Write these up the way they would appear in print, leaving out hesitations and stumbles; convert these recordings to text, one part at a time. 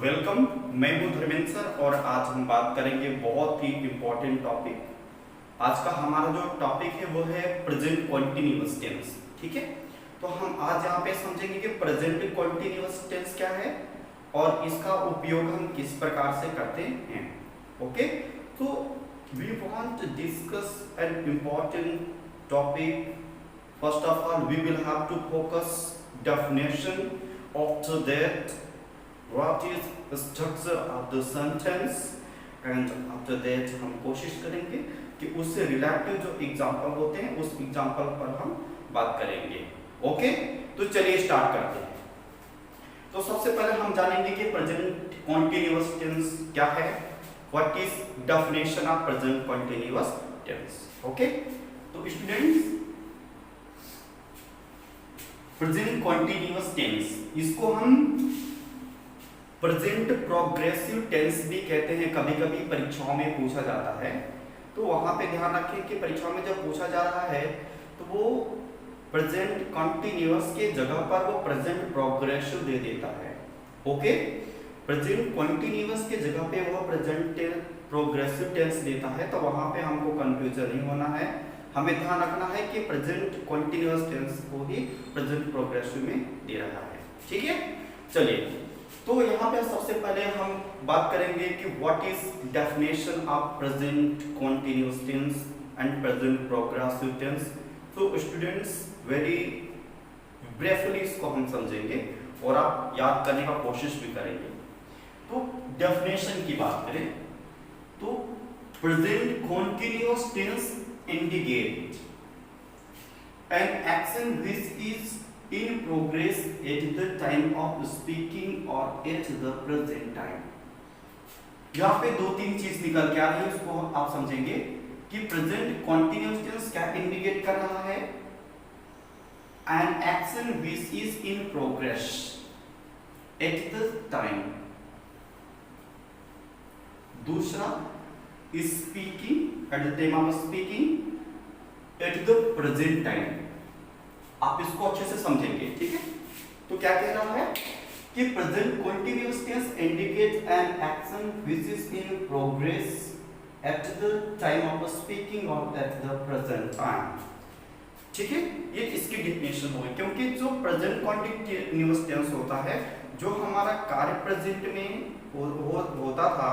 Welcome. मैं हूं Dharmendra sir और आज हम बात करेंगे बहुत ही इंपॉर्टेंट टॉपिक। आज का हमारा जो टॉपिक है वो है प्रेजेंट कॉन्टिन्यूअस टेंस। ठीक है, तो हम आज यहाँ पे समझेंगे कि प्रेजेंट कॉन्टिन्यूअस टेंस क्या है और इसका उपयोग हम किस प्रकार से करते हैं। ओके, तो we want to discuss an important topic. First of all we will have to focus definition, after that what is the structure of the sentence, and after that हम कोशिश करेंगे कि उससे रिलेटेड जो एग्जांपल होते हैं उस एग्जांपल पर हम बात करेंगे। ओके, तो चलिए स्टार्ट करते हैं। तो सबसे पहले हम जानेंगे कि प्रेजेंट कॉन्टिन्यूअस टेंस क्या है। What is definition of present continuous tense. Okay, तो स्टूडेंट्स प्रेजेंट कॉन्टिन्यूअस टेंस इसको हम प्रेजेंट प्रोग्रेसिव टेंस भी कहते हैं। कभी कभी परीक्षाओं में पूछा जाता है, तो वहां पे ध्यान रखें कि परीक्षाओं में जब पूछा जा रहा है तो वो प्रेजेंट कंटिन्यूअस के जगह पर वो प्रेजेंट प्रोग्रेसिव दे देता है। ओके, प्रेजेंट कंटिन्यूअस के जगह पे वो प्रेजेंट प्रोग्रेसिव टेंस देता है, तो वहां पे हमको कंफ्यूजन नहीं होना है। हमें ध्यान रखना है कि प्रेजेंट कंटिन्यूअस टेंस को ही प्रेजेंट प्रोग्रेसिव में दे रहा है। ठीक है, चलिए तो यहाँ पे सबसे पहले हम बात करेंगे कि what is definition of present continuous tense and present progressive tense. तो स्टूडेंट्स वेरी ब्रीफली इसको हम समझेंगे और आप याद करने का कोशिश भी करेंगे। तो डेफिनेशन की बात करें तो present continuous tense indicate an action which is in progress at the time of speaking or at the present time। यहाँ पे दो तीन चीज निकल के आ रही है, उसको आप समझेंगे कि प्रेजेंट कॉन्टिन्यूअस टेंस क्या इंडिकेट कर रहा है। an action which is in progress at the time। दूसरा speaking at the time of speaking at the present time। आप इसको अच्छे से समझेंगे। ठीक है, तो क्या कह रहा है कि present continuous tense indicate an action which is in progress at the time of speaking और एट द प्रेजेंट टाइम। ठीक है, ये इसकी डेफिनेशन होगी, क्योंकि जो प्रेजेंट कॉन्टिन्यूअस टेंस होता है, जो हमारा कार्य प्रेजेंट में होता था,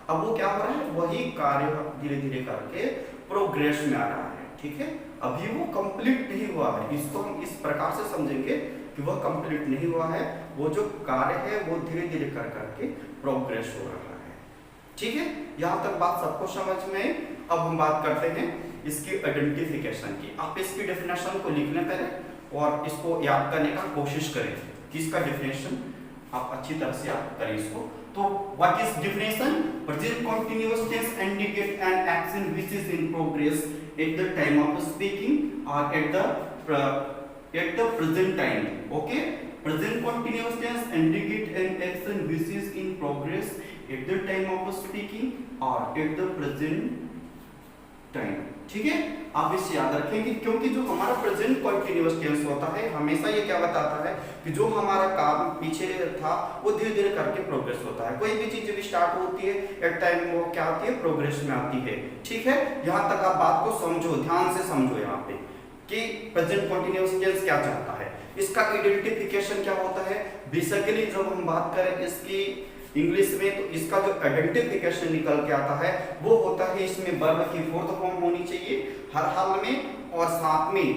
अब वो क्या हो रहा है, वही कार्य धीरे धीरे करके प्रोग्रेस में आ रहा है। ठीक है, अभी वो कंप्लीट नहीं हुआ है। इसको हम इस प्रकार से समझेंगे कि वह कंप्लीट नहीं हुआ है, वो जो कार्य है वो धीरे धीरे कर करके प्रोग्रेस हो रहा है। ठीक है, यहाँ तक बात सबको समझ में। अब हम बात करते हैं इसकी आइडेंटिफिकेशन की। आप इसकी डेफिनेशन को लिखने पहले और इसको याद करने का कोशिश करें कि इसका डेफिनेशन आप अच्छी तरह से याद करें इसको। तो what is definition? Present continuous tense indicate an action which is in progress at the time of speaking or at the present time। okay, present continuous tense indicate an action which is in progress at the time of speaking or at the present time। ठीक है, आप इसे याद रखेंगे, क्योंकि जो हमारा present continuous tense होता है हमेशा ये क्या बताता है कि जो हमारा काम पीछे था वो धीरे धीरे करके प्रोग्रेस होता है। कोई भी चीज जब स्टार्ट होती है एक टाइम वो क्या आती है, प्रोग्रेस में आती है। ठीक है, यहाँ तक आप बात को समझो, ध्यान से समझो यहाँ पे कि प्रेजेंट कंटीन्यूअस टेंस क्या चाहता है। इसका आइडेंटिफिकेशन क्या होता है, बेसिकली जब हम बात करें इसकी इंग्लिश में, तो इसका जो आइडेंटिफिकेशन निकल के आता है वो होता है इसमें वर्ब की फोर्थ फॉर्म होनी चाहिए हर हाल में, और साथ में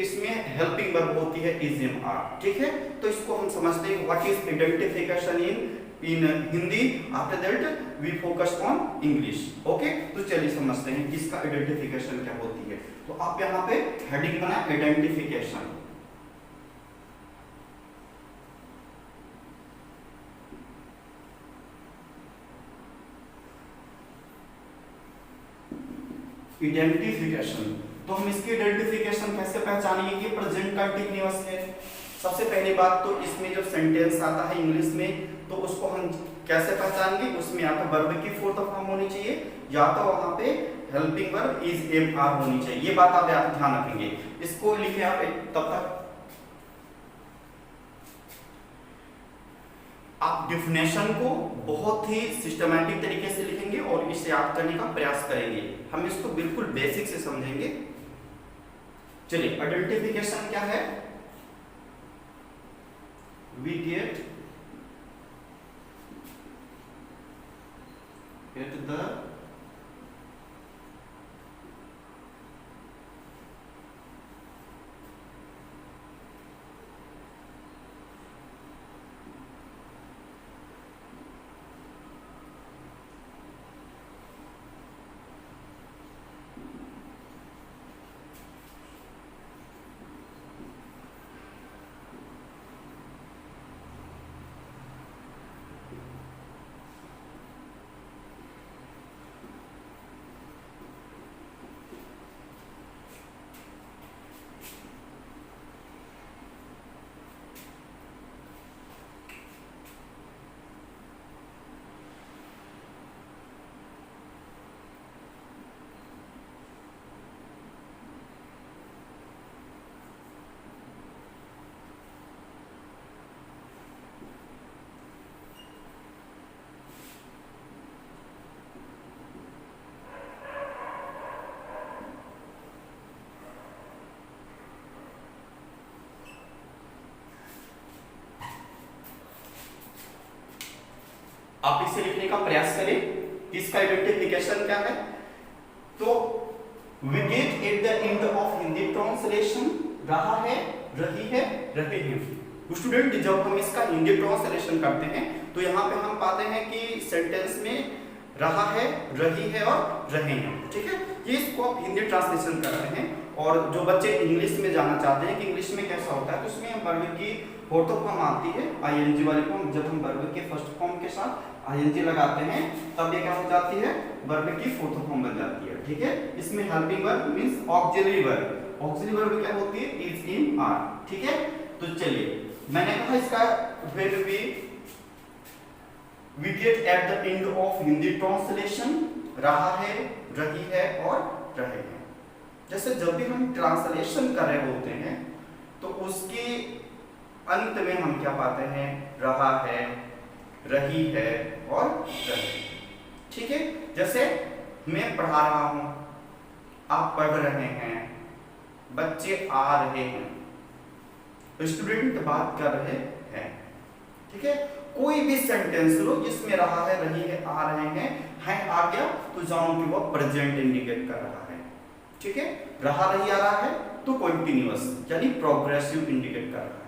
इसमें हेल्पिंग वर्ब होती है इज एम आर। ठीक है, तो इसको हम समझते हैं what is identification in Hindi. After that we focus on English. Okay, तो चलिए समझते हैं कि इसका आइडेंटिफिकेशन क्या होती है। तो आप यहाँ पे हेडिंग बना आइडेंटिफिकेशन। आइडेंटिफिकेशन, तो हम इसकी आइडेंटिफिकेशन कैसे पहचानेंगे कि प्रेजेंट कंटीन्यूअस है। सबसे पहली बात तो इसमें जब सेंटेंस आता है इंग्लिश में तो उसको हम कैसे पहचानेंगे, उसमें या तो वर्ब की फोर्थ फॉर्म होनी चाहिए या तो वहां पे helping verb is am are होनी चाहिए। ये बात आप ध्यान रखेंगे, इसको लिखे आप तब तक। आप डिफिनेशन को बहुत ही सिस्टमैटिक तरीके से लिखेंगे और इसे याद करने का प्रयास करेंगे। हम इसको बिल्कुल बेसिक से समझेंगे। चलिए, आइडेंटिफिकेशन क्या है? वी गेट एट द आप इसे लिखने का प्रयास करें। इसका आइडेंटिफिकेशन क्या है? तो we get at the end of Hindi translation रहा है, रही है, रहे हैं। स्टूडेंट, जब हम इसका हिंदी ट्रांसलेशन करते हैं तो यहाँ पे हम पाते हैं कि सेंटेंस में रहा है, रही है और रहे हैं। ठीक है, ये इसको आप हिंदी ट्रांसलेशन कर रहे हैं। और जो बच्चे इंग्लिश में जाना चाहते हैं कि इंग्लिश में कैसा होता है, तो उसमें वर्ब की फोर्थ फॉर्म आती है आईएनजी वाली फॉर्म। जब हम वर्ब के फर्स्ट फॉर्म के साथ आईएनजी लगाते हैं तब ये क्या हो जाती है? वर्ब की फोर्थ फॉर्म बन जाती है। ठीक है, इसमें helping verb means auxiliary verb. Auxiliary verb क्या होती है? Is, in, are. ठीक है, तो चलिए, मैंने कहा इसका when we get at the end of Hindi translation रहा है, रही है और रहे हैं। जैसे जब भी हम ट्रांसलेशन कर रहे होते हैं तो उसके अंत में हम क्या पाते हैं? रहा है, रही है और रहे। ठीक है, जैसे मैं पढ़ा रहा हूं, आप पढ़ रहे हैं, बच्चे आ रहे हैं, स्टूडेंट बात कर रहे हैं। ठीक है, कोई भी सेंटेंस लो जिसमें रहा है, रही है, आ रहे हैं, है आ गया तो जानो कि वो प्रेजेंट इंडिकेट कर रहा है। ठीक है, रहा, रही, आ रहा है तो कंटीन्यूअस यानी प्रोग्रेसिव इंडिकेट कर रहा है।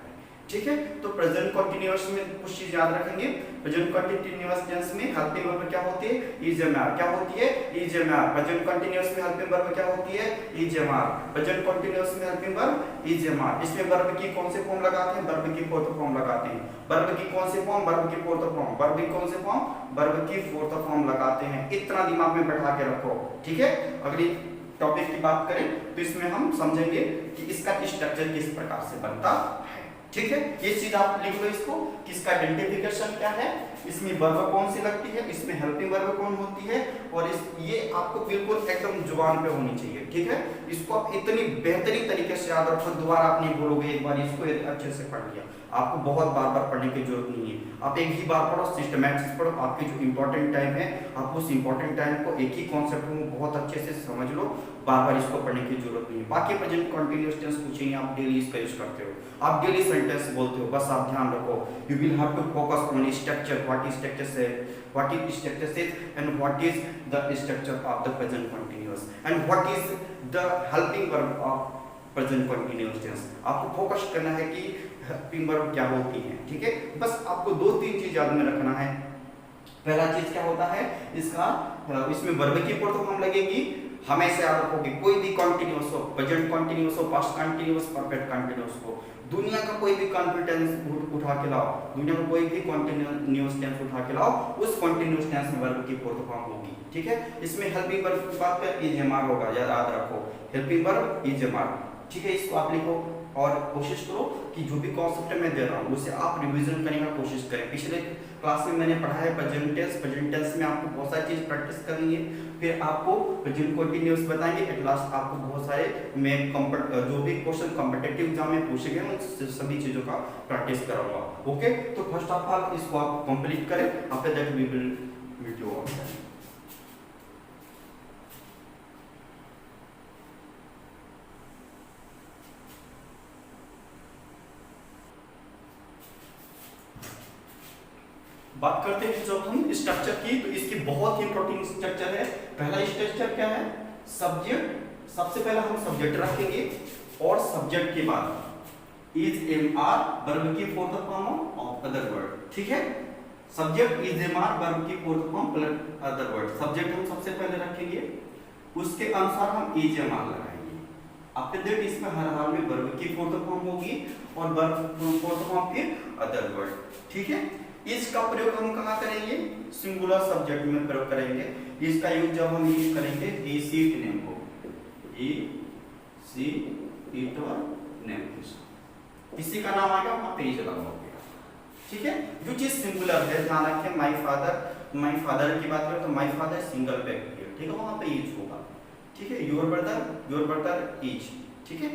ठीक है, तो प्रेजेंट कंटीन्यूअस में कुछ चीज याद रखेंगे। प्रेजेंट कंटीन्यूअस टेंस में हेल्पिंग वर्ब क्या होती है? Is am are. क्या होती है? Is am are. Present continuous में हेल्पिंग वर्ब क्या होती है? Is am are. Present continuous में helping verb is am are. इसमें वर्ब की कौन से फॉर्म लगाते हैं? वर्ब की फोर्थ फॉर्म लगाते हैं। वर्ब की कौन से फॉर्म? वर्ब की फोर्थ फॉर्म। वर्ब की कौन से फॉर्म? वर्ब की फोर्थ फॉर्म लगाते हैं। इतना दिमाग में बैठा के रखो। ठीक है, अगली टॉपिक की बात करें तो इसमें हम समझेंगे कि इसका स्ट्रक्चर किस प्रकार से बनता है। ठीक है, ये चीज आप लिख लो इसको कि इसका आइडेंटिफिकेशन क्या है, इसमें वर्ब कौन सी लगती है, इसमें हेल्पिंग वर्ब कौन होती है, और ये आपको बिल्कुल एकदम जुबान पे होनी चाहिए। ठीक है, इसको आप इतनी बेहतरीन तरीके से याद रखो, दोबारा आप नहीं बोलोगे। एक बार इसको अच्छे से पढ़ लिया, आपको बहुत बार बार पढ़ने की जरूरत नहीं है। आप एक ही बार पढ़ो, सिस्टमैटिक पढ़ो। आपके जो इंपॉर्टेंट टाइम है, आप उस इंपॉर्टेंट टाइम को एक ही कॉन्सेप्ट में बहुत अच्छे से समझ लो, बार बार इसको पढ़ने की जरूरत नहीं है। बाकी प्रेजेंट कंटीन्यूअस टेंस पूछेंगे, आप डेली इसका यूज करते हो, आप डेली सेंटेंस बोलते हो, बस आप ध्यान रखो। You will have to focus on structure, what is structure से, व्हाट इज स्ट्रक्चर से, and what is the structure of the present continuous, and what is the helping verb of present continuous tense. आपको focus करना है कि helping verb क्या होती है। ठीक है, बस आपको दो तीन चीज याद में रखना है। पहला चीज क्या होता है इसका, इसमें वर्ब की फोर्थ फॉर्म लगेगी। हमेशा याद रखोगे, कोई भी कंटीन्यूअस हो, प्रेजेंट कंटीन्यूअस हो, पास्ट कंटीन्यूअस, परफेक्ट कंटीन्यूअस हो, दुनिया का कोई भी कॉन्फिडेंस उठा के लाओ, दुनिया में कोई भी कंटीन्यूअस टेंस उठा के लाओ, उस कंटीन्यूअस टेंस में वर्ब की फोर्थ फॉर्म होगी। ठीक है, इसमें हेल्पिंग वर्ब की बात कर इज एम आर होगा, याद रखो, helping verb is am are. ठीक है, इसको आप लिखो। और कोशिश करो कि जो भी कॉन्सेप्ट मैं दे रहा हूँ उसे आप रिवीजन करने का कोशिश करें। पिछले क्लास में मैंने पढ़ा है प्रेजेंट टेंस में आपको बहुत सारी चीज प्रैक्टिस करनी है, फिर आपको प्रेजेंट कंटीन्यूअस बताएंगे, एट लास्ट आपको बहुत सारे मैं जो भी क्वेश्चन कॉम्पिटिटिव एग्जाम में पूछे गए उन सभी चीजों का प्रैक्टिस कराऊंगा। ओके, तो फर्स्ट ऑफ ऑल इसको आप कंप्लीट करें, after that we will video on. बात करते हैं जब हम स्ट्रक्चर की, तो इसकी बहुत ही इंपॉर्टेंट स्ट्रक्चर है। पहला स्ट्रक्चर क्या है? सब्जेक्ट। सबसे पहले हम सब्जेक्ट रखेंगे और सब्जेक्ट के बाद इज एम आर वर्ब की fourth form of other word. ठीक है, subject is am are verb की fourth form plus other word. Subject हम सबसे पहले रखेंगे, उसके अनुसार हम इज एम आर लगाएंगे। आफ्टर दैट इसमें हर हाल में वर्ब की फोर्थ फॉर्म होगी और वर्ब फोर्थ फॉर्म फिर अदर वर्ड। ठीक है, इसका प्रयोग हम कहाँ करेंगे? सिंगुलर सब्जेक्ट में प्रयोग करेंगे। इसका यूज जब हम यूज करेंगे ए सीट नेम को, ए सी इट और नेम के साथ, किसी का नाम आएगा वहां पेज लगा होगा। ठीक है, जो चीज सिंगुलर है ध्यान रखें। माय फादर की बात करें तो माय फादर सिंगल व्यक्ति है, ठीक है, वहां पे इज होगा। ठीक है, योर ब्रदर इज। ठीक है,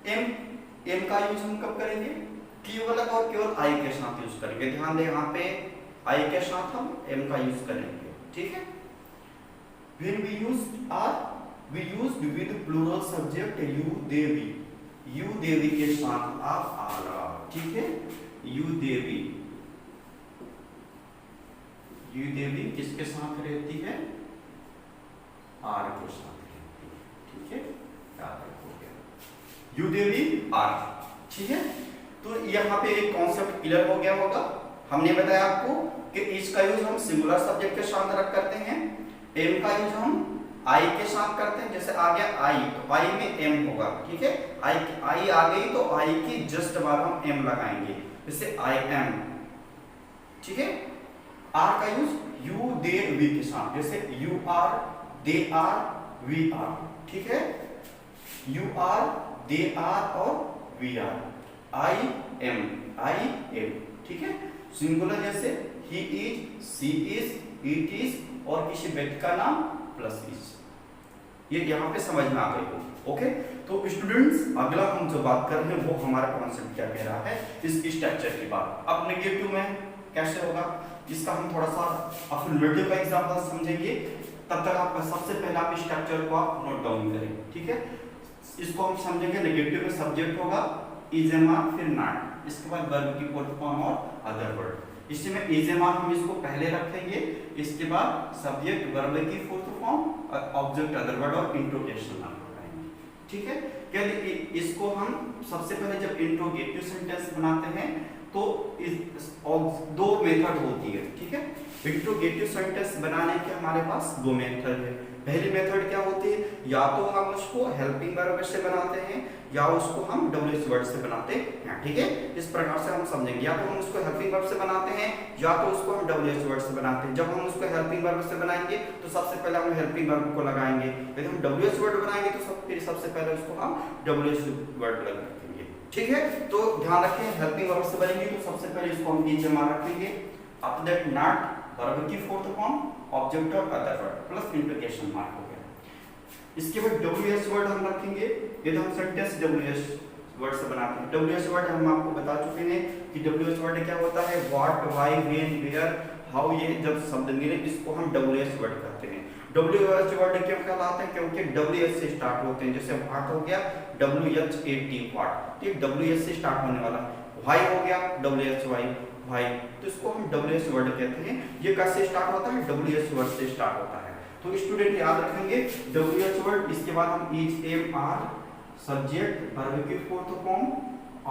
एम का यूज हम कब करेंगे? केवल और केवल आई के साथ यूज करेंगे। ध्यान दें, यहाँ पे आई के साथ हम एम का यूज करेंगे। ठीक है, when we used are we used with plural subject you they we। you they we के साथ आप आला। ठीक है, you they we किसके साथ रहती है? आर के साथ रहती है। ठीक है, याद रखोगे you they we are। ठीक है, तो यहाँ पे एक कॉन्सेप्ट क्लियर हो गया होगा। हमने बताया आपको कि इज का यूज हम सिंगुलर सब्जेक्ट के साथ रख करते हैं, एम का यूज हम आई के साथ करते हैं। जैसे आ गया आई, तो आई में एम होगा। ठीक है, आई आ गई तो आई की जस्ट बाद हम एम लगाएंगे, जैसे आई एम। ठीक है, आर का यूज यू दे वी के साथ, जैसे you are they are we are. ठीक है, यू आर दे आर और वी आर। आई एम ठीक है, सिंगुलर जैसे he is, she is, it is और किसी व्यक्ति का नाम प्लस इज। ये यहाँ पे समझ में आ गई हो। ओके, तो स्टूडेंट्स अगला हम जो बात कर रहे हैं वो हमारा कॉन्सेप्ट क्या कह रहा है इस स्ट्रक्चर की बात। अब नेगेटिव में कैसे होगा इसका हम थोड़ा सा अफर्मेटिव का एग्जांपल समझेंगे। तब तक आप सबसे पहले आप स्ट्रक्चर को आप नोट डाउन करें। ठीक है, इसको हम समझेंगे। नेगेटिव में सब्जेक्ट होगा इज एम आर फिर नॉट, इसके बाद वर्ब की फोर्थ फॉर्म और अदर वर्ड। इसमें इज एम आर हम इसको पहले रखेंगे, इसके बाद सब्जेक्ट वर्ब की फोर्थ फॉर्म और ऑब्जेक्ट अदर वर्ड और इंट्रोगेशन नाम लगाएंगे। ठीक है, क्या इसको हम सबसे पहले जब इंट्रोगेटिव सेंटेंस बनाते हैं तो दो मेथड होती है। ठीक है, इंट्रोगेटिव सेंटेंस बनाने के हमारे पास दो मेथड है। पहली मेथड क्या होती है? या तो हम उसको हेल्पिंग वर्ब से बनाते हैं या उसको हम डब्ल्यूएच वर्ड से बनाते हैं। ठीक है, इस प्रकार से हम समझेंगे। या तो हम उसको हेल्पिंग वर्ब से बनाते हैं या तो उसको हम डब्ल्यूएच वर्ड से बनाते हैं। जब हम उसको हेल्पिंग वर्ब से बनाएंगे तो सबसे पहले हम हेल्पिंग वर्ब को लगाएंगे। यदि हम डब्ल्यूएच वर्ड बनाएंगे तो सबसे पहले उसको हम डब्ल्यूएच वर्ड लगाएंगे। ठीक है, तो ध्यान रखें हेल्पिंग वर्ब से बनेंगे तो सबसे पहले इसको हम नीचे मार रखेंगे। आफ्टर दैट नॉट वर्ब की फोर्थ फॉर्म ऑब्जेक्ट और other word plus interrogation mark हो गया। इसके बाद डब्ल्यूएच वर्ड हम रखेंगे। यदि हम सेंटेंस डब्ल्यूएच वर्ड से बनाते हैं, डब्ल्यूएच वर्ड हम आपको बता चुके हैं कि डब्ल्यूएच वर्ड क्या होता है। What, why, when, where, how, ये जब शब्द मिले इसको हम डब्ल्यूएच वर्ड कहते हैं। डब्ल्यूएच वर्ड क्यों कहलाते हैं? क्योंकि डब्ल्यूएच से स्टार्ट होते हैं। जैसे व्हाट हो गया WHAT व्हाट, ये डब्ल्यूएच से स्टार्ट होने वाला। व्हाई हो गया WHY व्हाई, तो इसको हम डब्ल्यूएच वर्ड कहते हैं। ये कैसे स्टार्ट होता है? डब्ल्यूएच वर्ड से स्टार्ट होता है। तो स्टूडेंट याद रखेंगे डब्ल्यूएच वर्ड, इसके बाद हम is am are subject verb की fourth form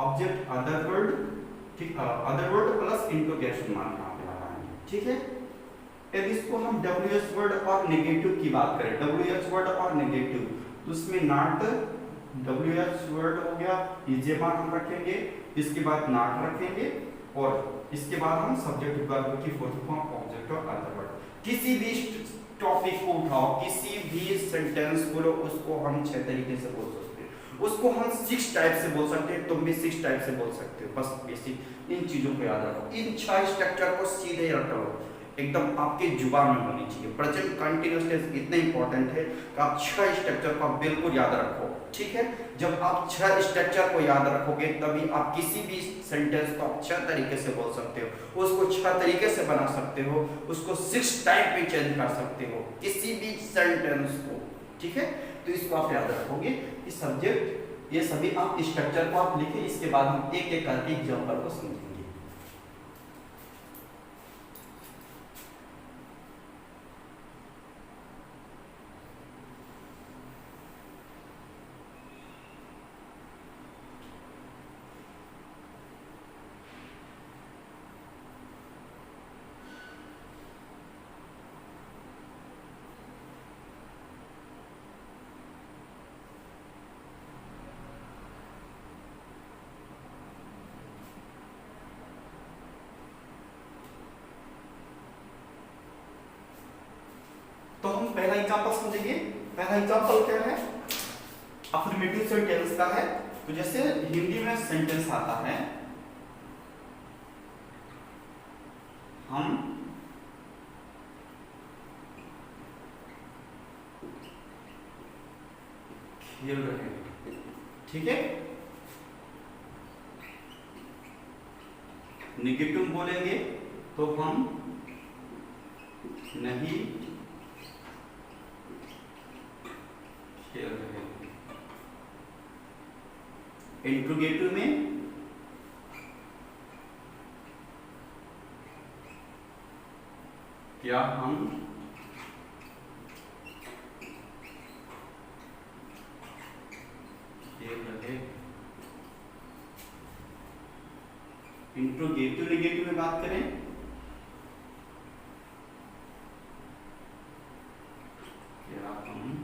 object other word, ठीक, other word plus interrogation mark यहां पे लगाएंगे। ठीक है, यदि इसको हम डब्ल्यूएच वर्ड और नेगेटिव की बात करें, डब्ल्यूएच वर्ड और नेगेटिव, तो उसमें नॉट डब्ल्यूएच वर्ड हो गया, इज एम आर हम रखेंगे, इसके बाद नॉट रखेंगे और इसके बाद हम सब्जेक्ट वर्ब की फोर्थ फॉर्म ऑब्जेक्ट और अदर वर्ड। किसी भी टॉपिक को उठाओ, किसी भी सेंटेंस को लो, उसको हम 6 तरीके से बोल सकते हैं। उसको हम 6 टाइप से बोल सकते हैं, तुम भी 6 टाइप से बोल सकते हो। बस बेसिक इन चीजों को याद रखो, इन 6 स्ट्रक्चर को सीधे रटो, एकदम आपके जुबान में होनी चाहिए। प्रेजेंट कंटिन्यूअस टेंस इतना इंपॉर्टेंट है कि आप 6 स्ट्रक्चर को आप बिल्कुल याद रखो, ठीक है। जब आप 6 स्ट्रक्चर को याद रखोगे तभी आप किसी भी सेंटेंस को आप 6 तरीके से बोल सकते हो, उसको 6 तरीके से बना सकते हो, उसको 6 टाइप में चेंज कर सकते हो किसी भी सेंटेंस को, ठीक है। तो इसको आप याद रखोगे कि सब्जेक्ट, ये सभी आप स्ट्रक्चर को आप लिखे, इसके बाद हम एक एक करके एग्जांपल को समझेंगे। तो हम पहला एग्जांपल समझेंगे। पहला एग्जांपल क्या है, अफर्मेटिव सेंटेंस का है। तो जैसे हिंदी में सेंटेंस आता है, हम खेल रहे हैं, ठीक है। नेगेटिव बोलेंगे तो हम नहीं खेल रहे हैं। इंट्रोगेटिव में क्या हम खेल रहे। इंट्रोगेटिव नेगेटिव में बात करें, क्या हम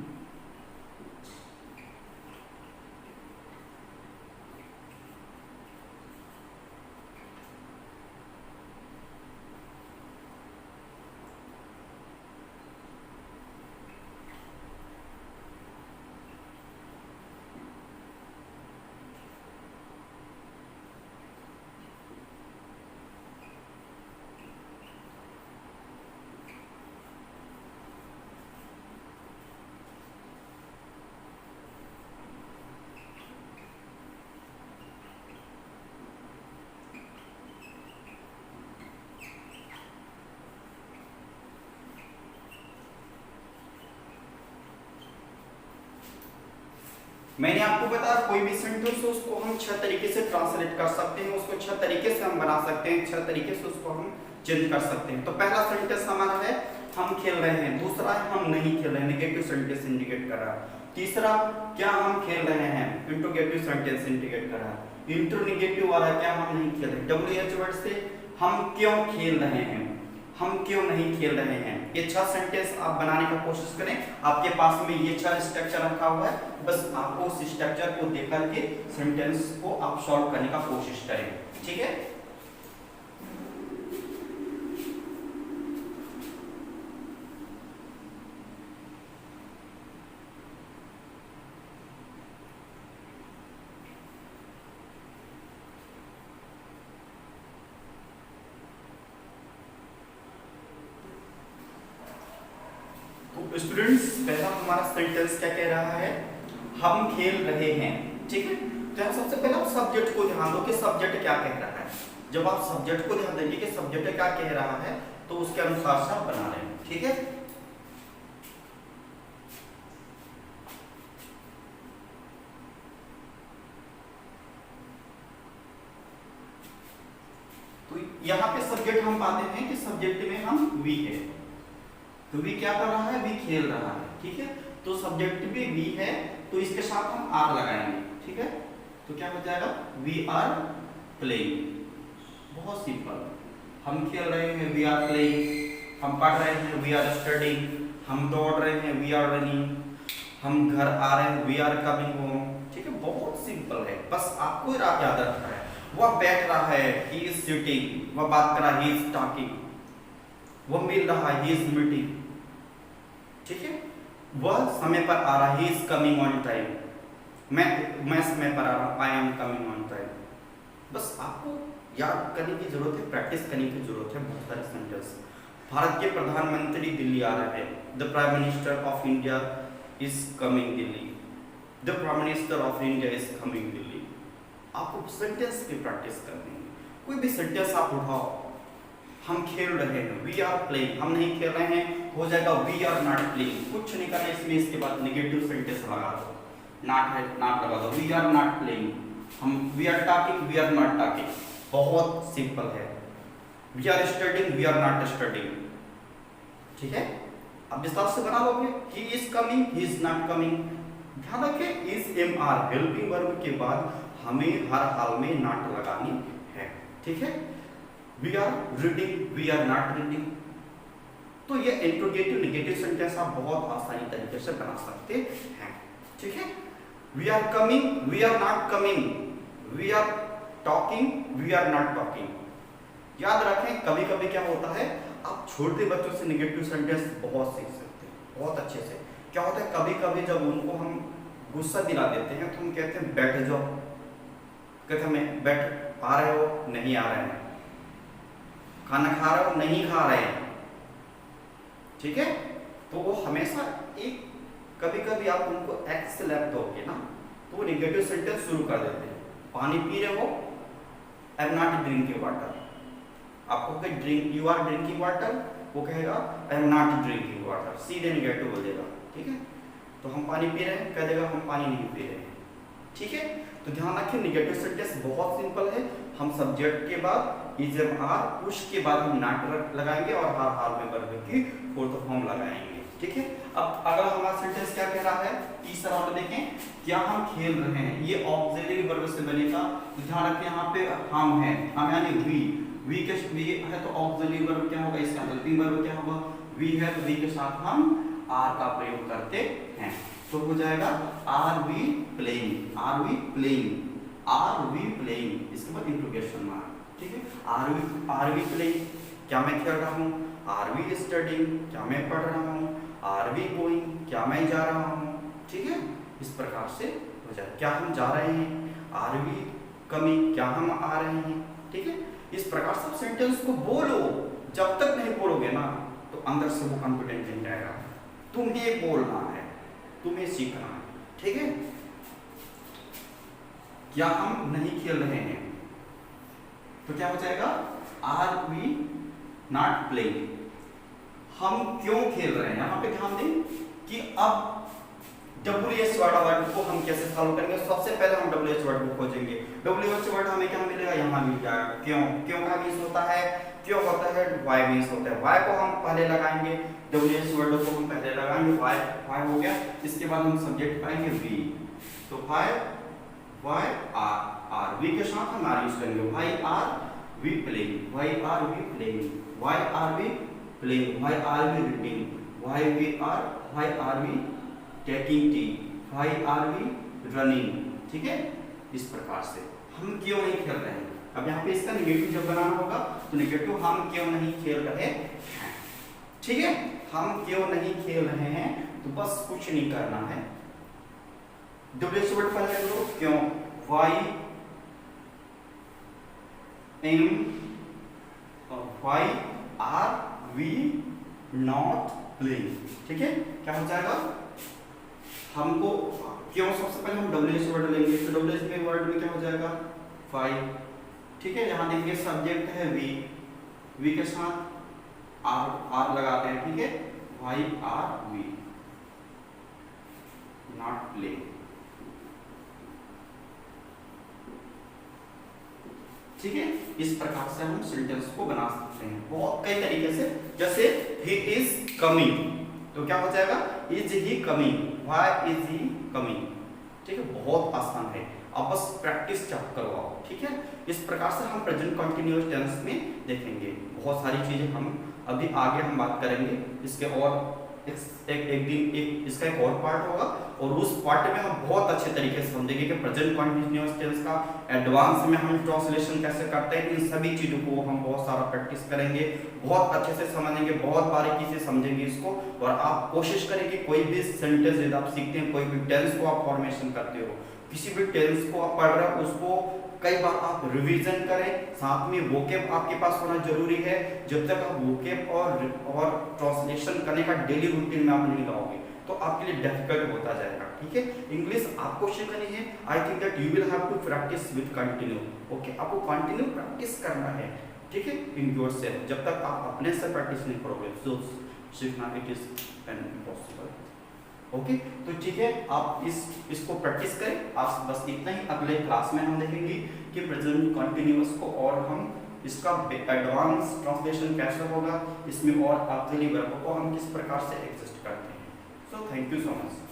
मैंने आपको बताया कोई भी सेंटेंस हो उसको हम 6 तरीके से ट्रांसलेट कर सकते हैं, उसको 6 तरीके से हम बना सकते हैं, 6 तरीके से उसको हम चेंज कर सकते हैं। तो पहला सेंटेंस हमारा है हम खेल रहे हैं, दूसरा है हम नहीं खेल रहे हैं, नेगेटिव सेंटेंस इंडिकेट कर रहा है। तीसरा क्या हम खेल रहे हैं, इंट्रोगेटिव सेंटेंस इंडिकेट कर रहा है। इंट्रोनेगेटिव वाला क्या हम नहीं खेल रहे, WH वर्ड से हम क्यों खेल रहे हैं, हम क्यों नहीं खेल रहे हैं। ये 6 सेंटेंस आप बनाने का कोशिश करें, आपके पास में ये 6 स्ट्रक्चर रखा हुआ है, बस आपको उस स्ट्रक्चर को देख करके सेंटेंस को आप सॉल्व करने का कोशिश करें, ठीक है। स्टूडेंट्स पहला हमारा सेंटेंस क्या कह रहा है, हम खेल रहे हैं, ठीक है। तो आप सबसे पहले आप सब्जेक्ट को ध्यान दो कि सब्जेक्ट क्या कह रहा है। जब आप सब्जेक्ट को ध्यान देंगे कि सब्जेक्ट क्या कह रहा है तो उसके अनुसार से आप बना रहे हैं, ठीक है। तो यहाँ पे सब्जेक्ट हम पाते हैं कि सब्जेक्ट में हम वी है, तो वी क्या कर रहा है, वी खेल रहा है, ठीक है। तो सब्जेक्ट भी वी है तो इसके साथ हम आर लगाएंगे, ठीक है। तो क्या हो जाएगा, वी आर प्लेइंग। बहुत सिंपल, हम खेल रहे हैं वी आर प्लेइंग, हम पढ़ रहे हैं वी आर स्टडिंग, हम दौड़ रहे हैं वी आर रनिंग, हम घर आ रहे हैं वी आर कमिंग होम, ठीक है। बहुत सिंपल है, बस आपको याद रखना है। वह बैठ रहा है ही इज सिटिंग, वह बात कर रहा है ही इज टॉकिंग, वह मिल रहा है ही इज मीटिंग, ठीक है। वह समय पर आ रहा है ही इज कमिंग ऑन टाइम, मैं समय पर आ रहा हूँ, I am coming on time. बस आपको याद करने की जरूरत है, प्रैक्टिस करने की जरूरत है बहुत सारे सेंटेंस। भारत के प्रधानमंत्री दिल्ली आ रहे हैं, the prime minister of India is coming Delhi, the prime minister of India is coming Delhi. आपको सेंटेंस की प्रैक्टिस करनी है। कोई भी सेंटेंस आप उठाओ, हम खेल रहे हैं, वी आर प्लेइंग, हम नहीं खेल रहे हैं, हो जाएगा वी आर नॉट प्लेइंग, कुछ नहीं करना इसमें, इसके बाद नेगेटिव सेंटेंस लगा दो, नॉट है नॉट लगा दो, वी आर नॉट प्लेइंग, हम we are talking, we are not talking, बहुत सिंपल है। We are studying, we are not studying, ठीक है। अब विस्तार से बना लोगे, he is coming, he is not coming. ध्यान रखें, is am are helping verb के बाद हमें हर हाल में नॉट लगानी है, ठीक है। We are reading, we are not reading. तो ये इंट्रोगेटिव नेगेटिव सेंटेंस आप बहुत आसानी तरीके से बना सकते हैं, ठीक है। We are coming, we are not coming, we are talking, we are not talking. याद रखें, कभी कभी क्या होता है, आप छोटे बच्चों से नेगेटिव सेंटेंस बहुत सीख सकते हैं, बहुत अच्छे से। क्या होता है, कभी कभी जब उनको हम गुस्सा दिला देते हैं तो हम कहते हैं बैठ जाओ, कहते हैं बैठ, आ रहे हो, नहीं आ रहे हैं, खाना खा रहे हो, नहीं खा रहे हैं, ठीक है। तो वो हमेशा एक, कभी कभी आप उनको एक्स से लेफ्ट दोगे ना तो वो नेगेटिव सेंटेंस शुरू कर देते हैं। पानी पी रहे हो, I am not drinking water, आपको कहे drink, you are drinking water, वो कहेगा I am not drinking water, सीधे नेगेटिव बोलेगा, ठीक है। तो हम पानी पी रहे हैं, कह देगा हम पानी नहीं पी रहे हैं, ठीक है। तो ध्यान रखें, नेगेटिव सेंटेंस बहुत सिंपल है। हम सब्जेक्ट के बाद इज एम आर, उसके बाद हम नॉट लगाएंगे और हर हाल में वर्ब की फोर्थ फॉर्म लगाएंगे, ठीक है। अब अगला हमारा सेंटेंस क्या कह रहा है, तीसरा वाला देखें, क्या हम खेल रहे हैं, ये ऑक्सिलरी वर्ब से बनेगा। ध्यान रखें, यहाँ पे हम है, हम यानी वी के वी है तो ऑक्सिलरी वर्ब क्या होगा, इसका हेल्पिंग वर्ब क्या होगा, वी है तो वी के साथ हम आर का प्रयोग करते हैं, तो हो जाएगा are we playing, are we playing, are we playing, इसके बाद इंट्रोगेशन मार्क, ठीक है। आर वी प्लेइंग, क्या मैं खेल रहा हूँ, आर वी स्टडिंग, क्या मैं पढ़ रहा हूँ, आर वी गोइंग, क्या मैं जा रहा हूँ, ठीक है। इस प्रकार से हो जाए, क्या हम जा रहे हैं, आर वी कमिंग, क्या हम आ रहे हैं, ठीक है। इस प्रकार से सेंटेंस को बोलो, जब तक नहीं बोलोगे ना तो अंदर से वो कॉन्फिडेंस नहीं आएगा। तुम्हें बोलना है, तुम्हें सीखना है, ठीक है। क्या हम नहीं खेल रहे हैं, तो क्या हो जाएगा, आर वी नॉट प्लेइंग, हम क्यों खेल रहे हैं। यहाँ पे ध्यान दें कि अब WH वर्ड को हम कैसे सॉल्व करेंगे। सबसे पहले हम WH वर्ड को खोजेंगे। WH वर्ड हमें क्या मिलेगा, यहाँ मिल जाएगा क्यों, क्यों का मीन्स होता है, क्यों होता है, वाई मीन्स होता है, वाई को हम पहले लगाएंगे, WH वर्ड को हम पहले लगाएंगे, वाई वाई हो गया, इसके बाद हम सब्जेक्ट पाएंगे वी, तो वाई आर वी के साथ हम आर यूज करेंगे, why are we playing, why are we playing, why are we playing, why are we reading, why are we taking tea, why are we running, ठीक है। इस प्रकार से हम क्यों नहीं खेल रहे हैं। अब यहाँ पे इसका नेगेटिव जब बनाना होगा तो नेगेटिव हम क्यों नहीं खेल रहे हैं, ठीक है। हम क्यों नहीं खेल रहे हैं, तो बस कुछ नहीं करना है, WH वर्ड पहले लो, क्यों, why are we not playing, ठीक है। क्या हो जाएगा, हमको क्यों, सबसे पहले हम WH वर्ड लेंगे, तो WH में वर्ड में क्या हो जाएगा, वाई, ठीक है। यहाँ देखिए सब्जेक्ट है वी के साथ आर लगाते हैं, ठीक है, why are we not playing, ठीक है। इस प्रकार से हम सेंटेंस को बना सकते हैं बहुत कई तरीके से। जैसे ही इज कमिंग, तो क्या हो जाएगा, is he coming, why is he coming, ठीक है। बहुत आसान है, अब बस प्रैक्टिस करो आप, ठीक है। इस प्रकार से हम प्रेजेंट कंटिन्यूअस टेंस में देखेंगे बहुत सारी चीजें, हम अभी आगे हम बात करेंगे इसके, और एक दिन इसका एक और पार्ट होगा, और उस पार्ट में हम बहुत अच्छे तरीके से समझेंगे कि प्रेजेंट कंटिन्यूअस टेंस का एडवांस में हम ट्रांसलेशन कैसे करते हैं। इन सभी चीज़ों को हम बहुत सारा प्रैक्टिस करेंगे, बहुत अच्छे से समझेंगे, बहुत बारीकी से समझेंगे इसको। और आप कोशिश करें कि कोई भी सेंटेंस यदि आप सीखते हैं, कोई भी टेंस को आप फॉर्मेशन करते हो, किसी भी टेंस को आप पढ़ रहे हो उसको कई बार आप रिवीजन करें, साथ में वोकेब आपके पास होना जरूरी है। जब तक आप वोकेब और ट्रांसलेशन करने का डेली रूटीन में आप नहीं लाओगे तो आपके लिए डिफिकल्ट होता जाएगा, ठीक है। इंग्लिश आपको सीखनी है, I think that you will have to practise with continue, okay. आपको कंटिन्यू प्रैक्टिस करना है, ठीक है, इन योरसेल्फ। जब तक आप अपने से प्रैक्टिस नहीं करोगे तो सीखना इट इज इम्पॉसिबल, ओके। तो ठीक है, आप इसको प्रैक्टिस करें। आप बस इतना ही, अगले क्लास में हम देखेंगे कि प्रेजेंट कंटिन्यूअस को और हम इसका एडवांस ट्रांसलेशन कैसे होगा, इसमें और ऑक्सिलरी वर्ब को हम किस प्रकार से एग्जिस्ट करते हैं। So thank you so much.